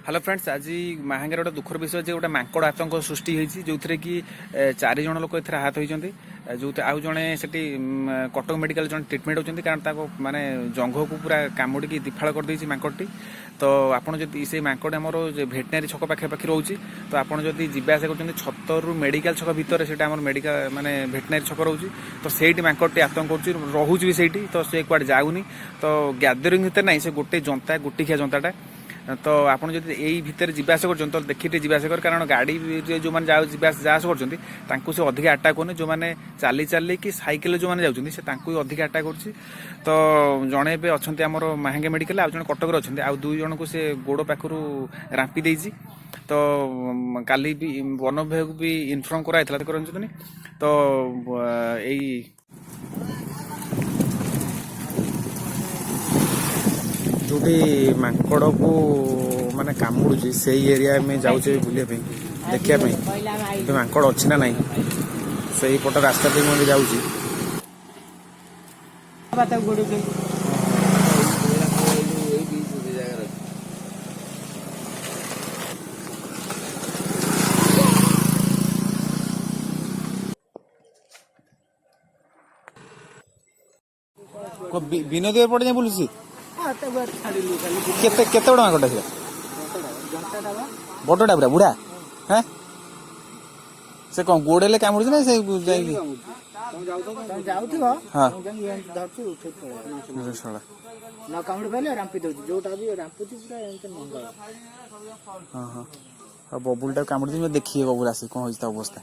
Hello friends, आज महांगार गोटे दुखर विषय जो गोटे मांकड़ आतंक सृष्टि होती जो थे कि 4 जन लोक ए आहत होती जो आउ जड़े से कटक मेडिकल जन ट्रिटमेंट होती कारण माने जंघ को पूरा कामुड़ी दिफाड़ करदे मांकड़टी। तो आपड़ जब से मांकड़ आमर भेटनारी छक पाखापाखि रोचे तो आपड़ जब जावास कर छतरु मेडिकल छक भितर से मेडिकल माने भेटनारी छक रोचे तो सही मांकड़टी आतंक करुच्ची भी सही तो से कड़े जाऊनी तो ग्यादरिंग भितर ना से गोटे जनता गोटिखिया जनताटा तो आपड़ जब यही भितर जावास कर देखिए जावास कर कारण गाड़ी जो मैंने जावास कर से अधिक आटाक होने जो मैंने चाली चाली कि सैकेल जो मैंने जाऊँगी से अधिक आटाक कर तो जड़े भी अच्छा आम माहांगे मेडिकल आउ जड़े कटक अच्छा आउ 2 जन को से गोड़ पाखु रांपी देती तो काली भी वन विभाग भी इनफर्म कराई तो यही जोटी मांकड़ को माने कामुड़ी से एरिया में जाऊे बुले देखा मांकड़ अच्छी ना नहीं से पट रास्ता पे मुझे जाऊँगी विनोद पटे जाए बुलूसी केते केते बड़ा मांकड़ था बड़टा पूरा बुढ़ा हैं से कौन गोड़े कामुड़ी ना से बबुल टाइम कामुड़ी देखिए बबुल आसी कौन हो अवस्था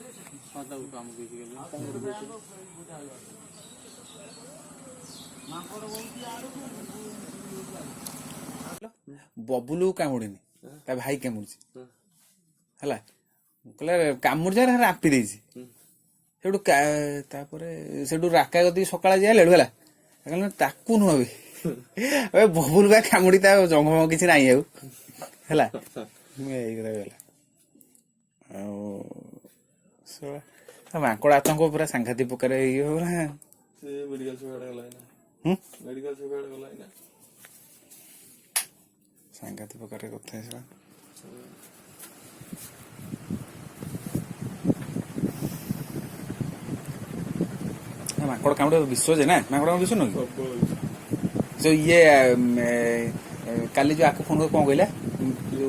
बबुलू कामुड़ीनी ता भाई कामुड़ी है कहले कामुड़ जा रापी देसी राका गति सकाळ जाइले है कहले ताकू नुह अबे बबुल बा कामुड़ी ता जंगम किसी नहीं है मांकड़ आतंक पूरा सांघातिक प्रकार ये हो सांघातिक प्रकार कथा मांकड़ कामुड़ विश्व जे ना मांकड़ विश्व नुह जो ये काली जो आपको फोन कौन कहला जो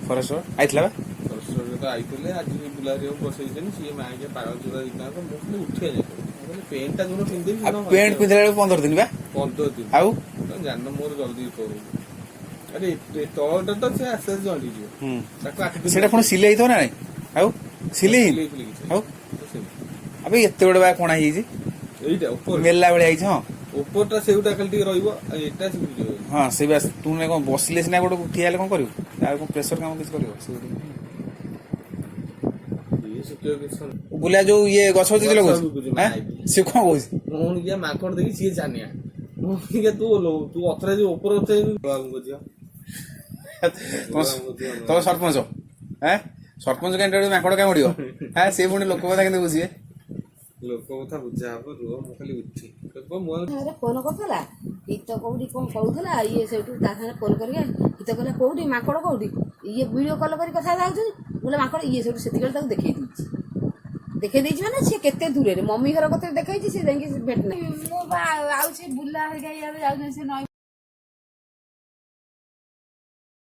फरेस्टर आइतला बा आज बुलारी बसई सी माँ के पागल चुरा मुझे उठे जाए पेंटा जो पेंट पिंधला 15 दिन बा 15 दिन आउ जान मोर जल्दी करू अरे तलटा तो से आसे जल्दी जो सेटा कोन सिले हितो ना नहीं आउ सिले आउ अबे एते बड़ बा कोना हिजी एइटा ऊपर मेला बळे आइछ हां ऊपरटा सेउटा खाली टी रहइबो एटा सिबि जो हां से बस तू ने कोन बसले सिना गोड ठियाले कोन करियो आ को प्रेशर काम किछ करियो बुला जो ये गछ होती लोग हैं से कोन होई मोहन के माकड़ देखि सी जानिया मोहन के तू अथरे जो ऊपर होते बाबू जिया तो सरपंच हैं सरपंच कैंडिडेट माकड़ का मडियो हैं से पुणी लोक कथा केंदे बुझिए लोक कथा बुझा हो रो म खाली उठी को मो अरे फोन करथला इत कोडी कोन कहउथला ये सेटू ता साने फोन करके इत कहला कोडी माकड़ कोडी ये वीडियो कॉल करी कथा जाउछ बोले माकड़ ये सेटू सेतिकल ताको देखै दैछि माने से केते दूरे रे मम्मी घर कते देखै छि से जाई भेट नै मो बा आउ से बुल्ला हे गई यार जाउ से नय